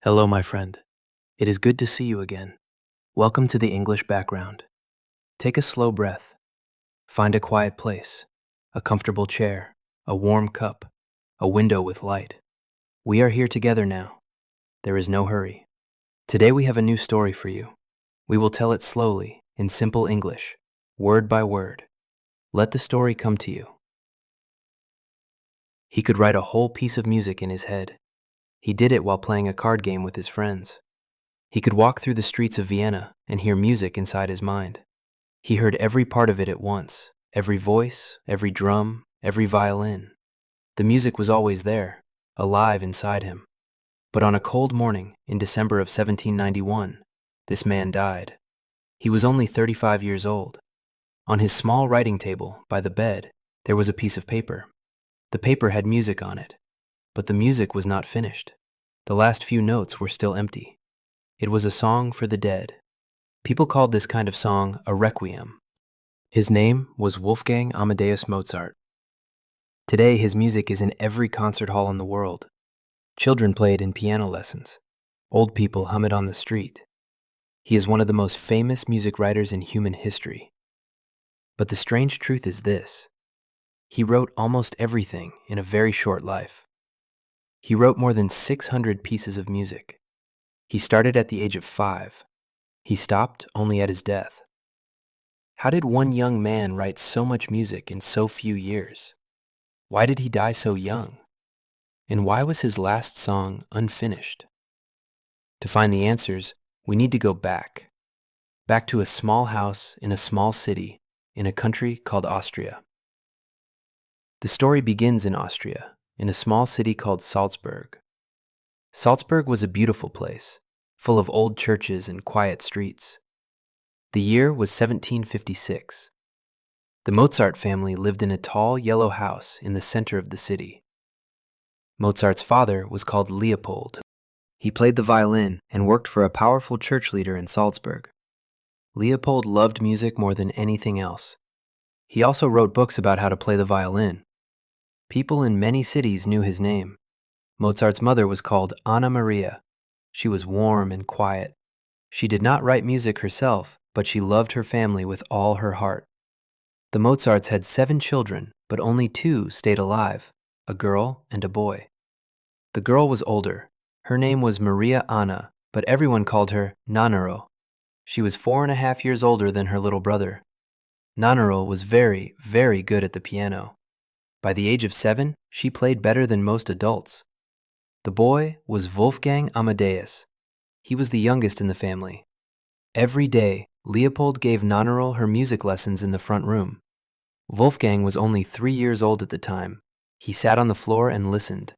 Hello, my friend. It is good to see you again. Welcome to the English background. Take a slow breath. Find a quiet place, a comfortable chair, a warm cup, a window with light. We are here together now. There is no hurry. Today we have a new story for you. We will tell it slowly, in simple English, word by word. Let the story come to you. He could write a whole piece of music in his head. He did it while playing a card game with his friends. He could walk through the streets of Vienna and hear music inside his mind. He heard every part of it at once, every voice, every drum, every violin. The music was always there, alive inside him. But on a cold morning in December of 1791, this man died. He was only 35 years old. On his small writing table by the bed, there was a piece of paper. The paper had music on it, but the music was not finished. The last few notes were still empty. It was a song for the dead. People called this kind of song a requiem. His name was Wolfgang Amadeus Mozart. Today, his music is in every concert hall in the world. Children play it in piano lessons. Old people hum it on the street. He is one of the most famous music writers in human history. But the strange truth is this: he wrote almost everything in a very short life. He wrote more than 600 pieces of music. He started at the age of 5. He stopped only at his death. How did one young man write so much music in so few years? Why did he die so young? And why was his last song unfinished? To find the answers, we need to go back to a small house in a small city in a country called Austria. The story begins in Austria, in a small city called Salzburg. Salzburg was a beautiful place, full of old churches and quiet streets. The year was 1756. The Mozart family lived in a tall yellow house in the center of the city. Mozart's father was called Leopold. He played the violin and worked for a powerful church leader in Salzburg. Leopold loved music more than anything else. He also wrote books about how to play the violin. People in many cities knew his name. Mozart's mother was called Anna Maria. She was warm and quiet. She did not write music herself, but she loved her family with all her heart. The Mozarts had 7 children, but only 2 stayed alive, a girl and a boy. The girl was older. Her name was Maria Anna, but everyone called her Nannaro. She was 4.5 years older than her little brother. Nannaro was very, very good at the piano. By the age of 7, she played better than most adults. The boy was Wolfgang Amadeus. He was the youngest in the family. Every day, Leopold gave Nannaro her music lessons in the front room. Wolfgang was only 3 years old at the time. He sat on the floor and listened.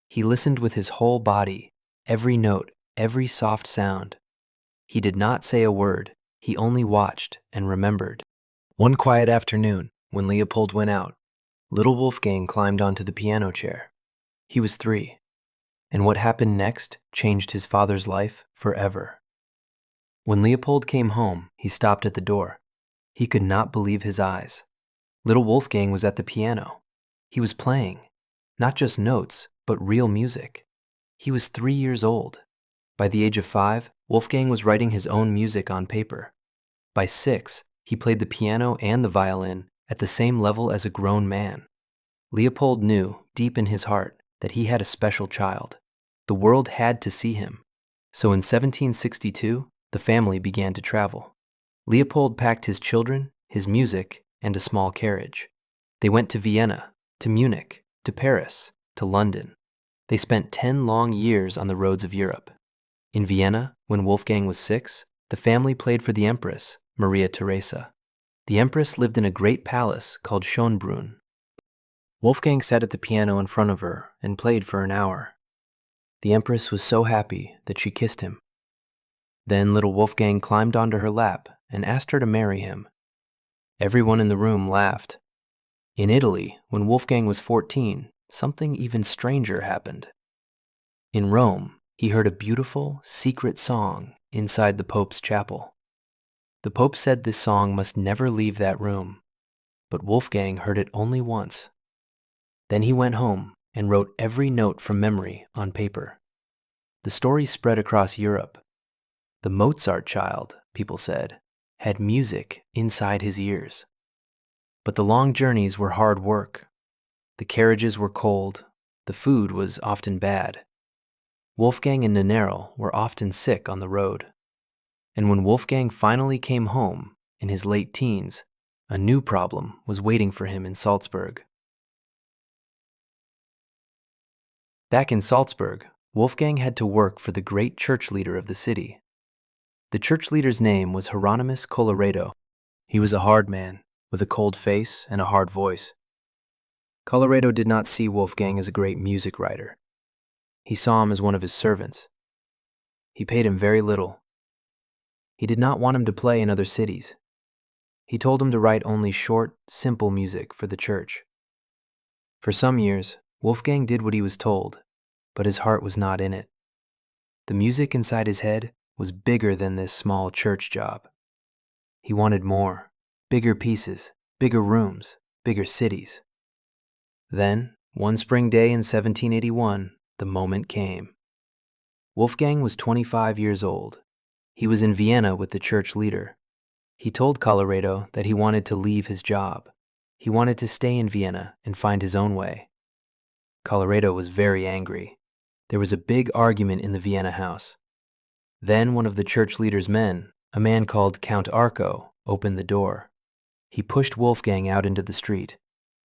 He listened with his whole body, every note, every soft sound. He did not say a word. He only watched and remembered. One quiet afternoon, when Leopold went out, little Wolfgang climbed onto the piano chair. He was 3. And what happened next changed his father's life forever. When Leopold came home, he stopped at the door. He could not believe his eyes. Little Wolfgang was at the piano. He was playing, not just notes, but real music. He was 3 years old. By the age of 5, Wolfgang was writing his own music on paper. By 6, he played the piano and the violin at the same level as a grown man. Leopold knew, deep in his heart, that he had a special child. The world had to see him. So in 1762, the family began to travel. Leopold packed his children, his music, and a small carriage. They went to Vienna, to Munich, to Paris, to London. They spent 10 long years on the roads of Europe. In Vienna, when Wolfgang was 6, the family played for the Empress, Maria Theresa. The Empress lived in a great palace called Schönbrunn. Wolfgang sat at the piano in front of her and played for an hour. The Empress was so happy that she kissed him. Then little Wolfgang climbed onto her lap and asked her to marry him. Everyone in the room laughed. In Italy, when Wolfgang was 14, something even stranger happened. In Rome, he heard a beautiful, secret song inside the Pope's chapel. The Pope said this song must never leave that room, but Wolfgang heard it only once. Then he went home and wrote every note from memory on paper. The story spread across Europe. The Mozart child, people said, had music inside his ears. But the long journeys were hard work. The carriages were cold. The food was often bad. Wolfgang and Nannerl were often sick on the road. And when Wolfgang finally came home, in his late teens, a new problem was waiting for him in Salzburg. Back in Salzburg, Wolfgang had to work for the great church leader of the city. The church leader's name was Hieronymus Colloredo. He was a hard man, with a cold face and a hard voice. Colloredo did not see Wolfgang as a great music writer. He saw him as one of his servants. He paid him very little. He did not want him to play in other cities. He told him to write only short, simple music for the church. For some years, Wolfgang did what he was told, but his heart was not in it. The music inside his head was bigger than this small church job. He wanted more, bigger pieces, bigger rooms, bigger cities. Then, one spring day in 1781, the moment came. Wolfgang was 25 years old. He was in Vienna with the church leader. He told Colloredo that he wanted to leave his job. He wanted to stay in Vienna and find his own way. Colloredo was very angry. There was a big argument in the Vienna house. Then one of the church leader's men, a man called Count Arco, opened the door. He pushed Wolfgang out into the street.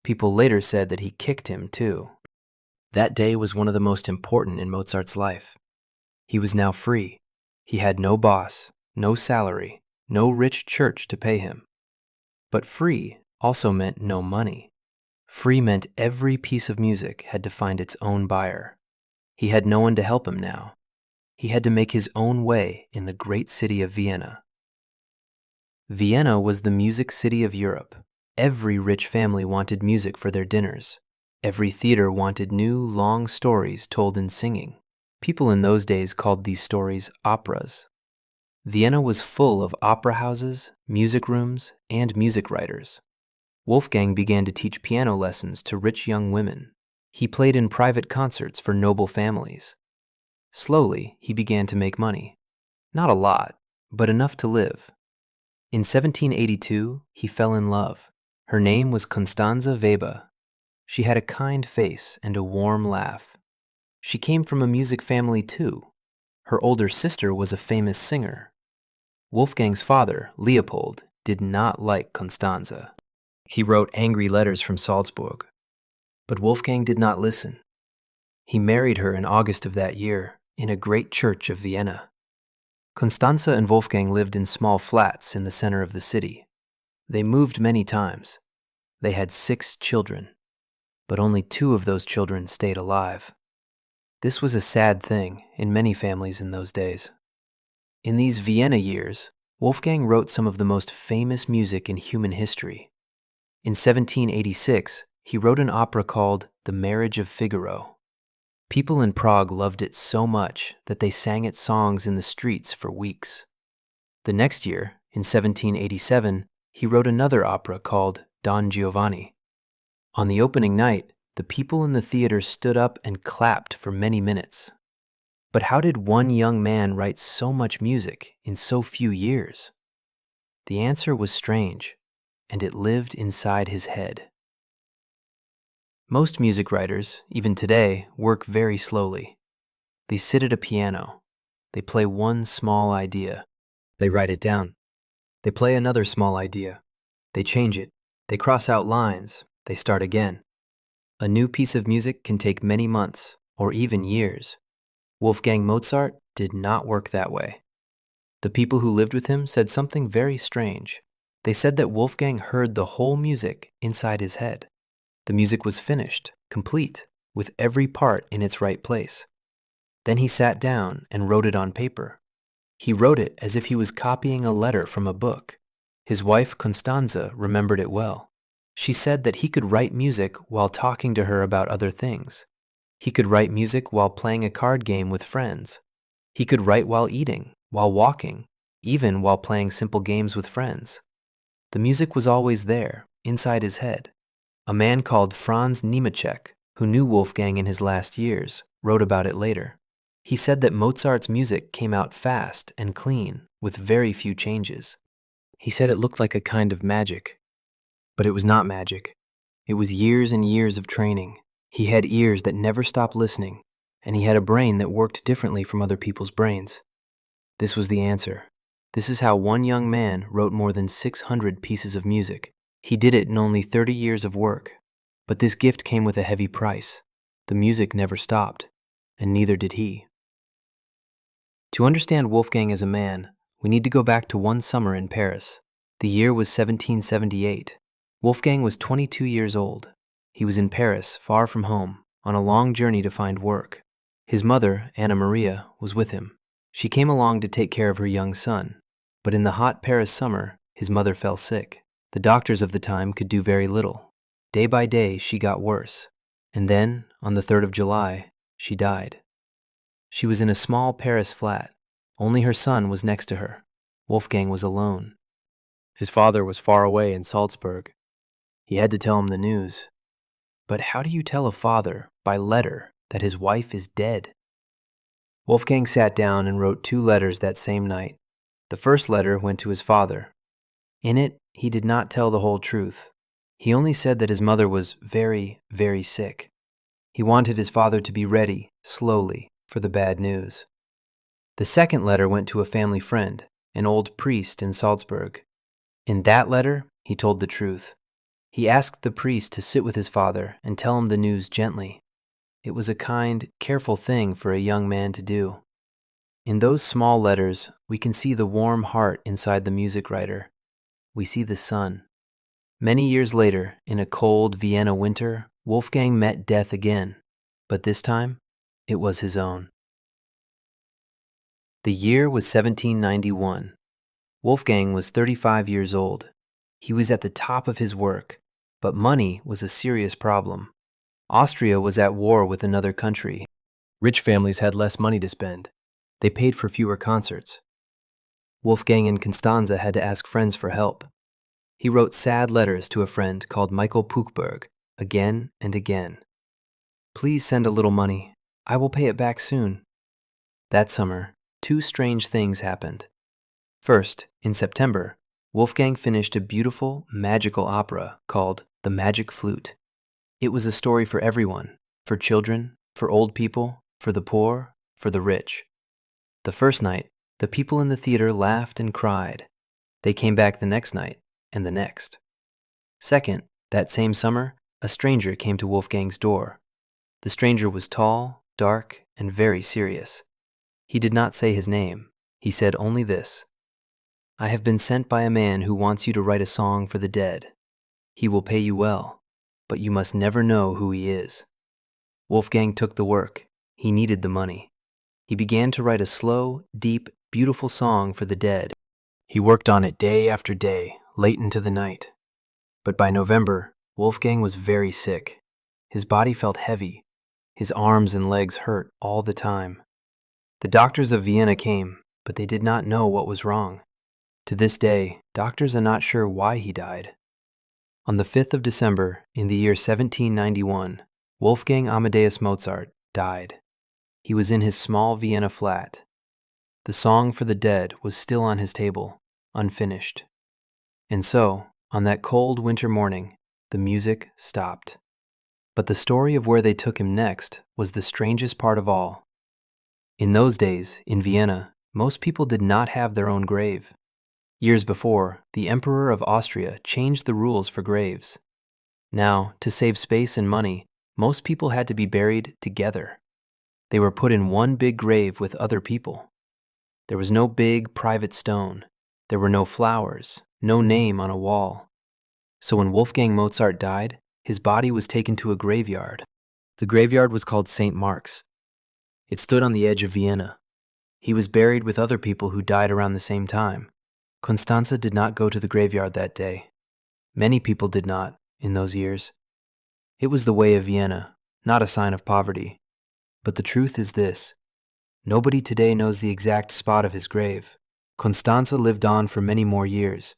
People later said that he kicked him too. That day was one of the most important in Mozart's life. He was now free. He had no boss, no salary, no rich church to pay him. But free also meant no money. Free meant every piece of music had to find its own buyer. He had no one to help him now. He had to make his own way in the great city of Vienna. Vienna was the music city of Europe. Every rich family wanted music for their dinners. Every theater wanted new, long stories told in singing. People in those days called these stories operas. Vienna was full of opera houses, music rooms, and music writers. Wolfgang began to teach piano lessons to rich young women. He played in private concerts for noble families. Slowly, he began to make money. Not a lot, but enough to live. In 1782, he fell in love. Her name was Constanze Weber. She had a kind face and a warm laugh. She came from a music family too. Her older sister was a famous singer. Wolfgang's father, Leopold, did not like Constanze. He wrote angry letters from Salzburg. But Wolfgang did not listen. He married her in August of that year in a great church of Vienna. Constanze and Wolfgang lived in small flats in the center of the city. They moved many times. They had 6 children, but only 2 of those children stayed alive. This was a sad thing in many families in those days. In these Vienna years, Wolfgang wrote some of the most famous music in human history. In 1786, he wrote an opera called The Marriage of Figaro. People in Prague loved it so much that they sang its songs in the streets for weeks. The next year, in 1787, he wrote another opera called Don Giovanni. On the opening night, the people in the theater stood up and clapped for many minutes. But how did one young man write so much music in so few years? The answer was strange, and it lived inside his head. Most music writers, even today, work very slowly. They sit at a piano. They play one small idea. They write it down. They play another small idea. They change it. They cross out lines. They start again. A new piece of music can take many months, or even years. Wolfgang Mozart did not work that way. The people who lived with him said something very strange. They said that Wolfgang heard the whole music inside his head. The music was finished, complete, with every part in its right place. Then he sat down and wrote it on paper. He wrote it as if he was copying a letter from a book. His wife, Constanze, remembered it well. She said that he could write music while talking to her about other things. He could write music while playing a card game with friends. He could write while eating, while walking, even while playing simple games with friends. The music was always there, inside his head. A man called Franz Niemeczek, who knew Wolfgang in his last years, wrote about it later. He said that Mozart's music came out fast and clean, with very few changes. He said it looked like a kind of magic. But it was not magic. It was years and years of training. He had ears that never stopped listening, and he had a brain that worked differently from other people's brains. This was the answer. This is how one young man wrote more than 600 pieces of music. He did it in only 30 years of work. But this gift came with a heavy price. The music never stopped, and neither did he. To understand Wolfgang as a man, we need to go back to one summer in Paris. The year was 1778. Wolfgang was 22 years old. He was in Paris, far from home, on a long journey to find work. His mother, Anna Maria, was with him. She came along to take care of her young son. But in the hot Paris summer, his mother fell sick. The doctors of the time could do very little. Day by day, she got worse. And then, on the 3rd of July, she died. She was in a small Paris flat. Only her son was next to her. Wolfgang was alone. His father was far away in Salzburg. He had to tell him the news. But how do you tell a father, by letter, that his wife is dead? Wolfgang sat down and wrote 2 letters that same night. The first letter went to his father. In it, he did not tell the whole truth. He only said that his mother was very, very sick. He wanted his father to be ready, slowly, for the bad news. The second letter went to a family friend, an old priest in Salzburg. In that letter, he told the truth. He asked the priest to sit with his father and tell him the news gently. It was a kind, careful thing for a young man to do. In those small letters, we can see the warm heart inside the music writer. We see the sun. Many years later, in a cold Vienna winter, Wolfgang met death again, but this time, it was his own. The year was 1791. Wolfgang was 35 years old. He was at the top of his work, but money was a serious problem. Austria was at war with another country. Rich families had less money to spend. They paid for fewer concerts. Wolfgang and Constanze had to ask friends for help. He wrote sad letters to a friend called Michael Puchberg again and again. Please send a little money. I will pay it back soon. That summer, 2 strange things happened. First, in September, Wolfgang finished a beautiful, magical opera called The Magic Flute. It was a story for everyone, for children, for old people, for the poor, for the rich. The first night, the people in the theater laughed and cried. They came back the next night, and the next. Second, that same summer, a stranger came to Wolfgang's door. The stranger was tall, dark, and very serious. He did not say his name. He said only this: I have been sent by a man who wants you to write a song for the dead. He will pay you well, but you must never know who he is. Wolfgang took the work. He needed the money. He began to write a slow, deep, beautiful song for the dead. He worked on it day after day, late into the night. But by November, Wolfgang was very sick. His body felt heavy. His arms and legs hurt all the time. The doctors of Vienna came, but they did not know what was wrong. To this day, doctors are not sure why he died. On the 5th of December, in the year 1791, Wolfgang Amadeus Mozart died. He was in his small Vienna flat. The song for the dead was still on his table, unfinished. And so, on that cold winter morning, the music stopped. But the story of where they took him next was the strangest part of all. In those days, in Vienna, most people did not have their own grave. Years before, the Emperor of Austria changed the rules for graves. Now, to save space and money, most people had to be buried together. They were put in one big grave with other people. There was no big, private stone. There were no flowers, no name on a wall. So when Wolfgang Mozart died, his body was taken to a graveyard. The graveyard was called St. Marx. It stood on the edge of Vienna. He was buried with other people who died around the same time. Constanze did not go to the graveyard that day. Many people did not, in those years. It was the way of Vienna, not a sign of poverty. But the truth is this: nobody today knows the exact spot of his grave. Constanze lived on for many more years.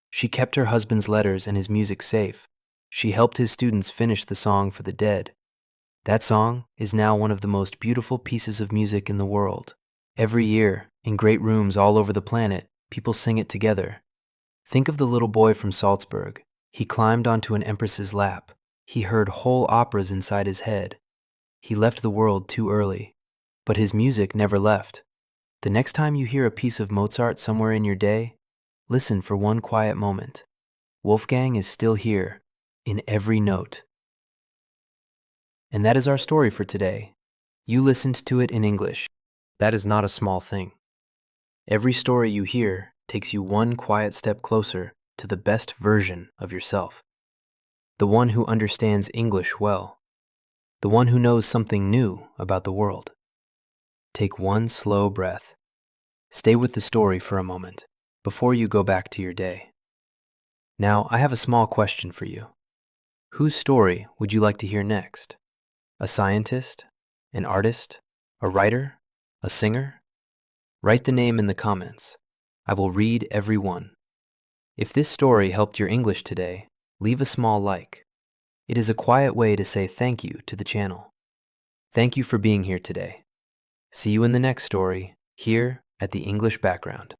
She kept her husband's letters and his music safe. She helped his students finish the song for the dead. That song is now one of the most beautiful pieces of music in the world. Every year, in great rooms all over the planet, people sing it together. Think of the little boy from Salzburg. He climbed onto an empress's lap. He heard whole operas inside his head. He left the world too early, but his music never left. The next time you hear a piece of Mozart somewhere in your day, listen for one quiet moment. Wolfgang is still here, in every note. And that is our story for today. You listened to it in English. That is not a small thing. Every story you hear takes you one quiet step closer to the best version of yourself. The one who understands English well. The one who knows something new about the world. Take one slow breath. Stay with the story for a moment before you go back to your day. Now, I have a small question for you. Whose story would you like to hear next? A scientist? An artist? A writer? A singer? Write the name in the comments. I will read every one. If this story helped your English today, leave a small like. It is a quiet way to say thank you to the channel. Thank you for being here today. See you in the next story, here at the English Background.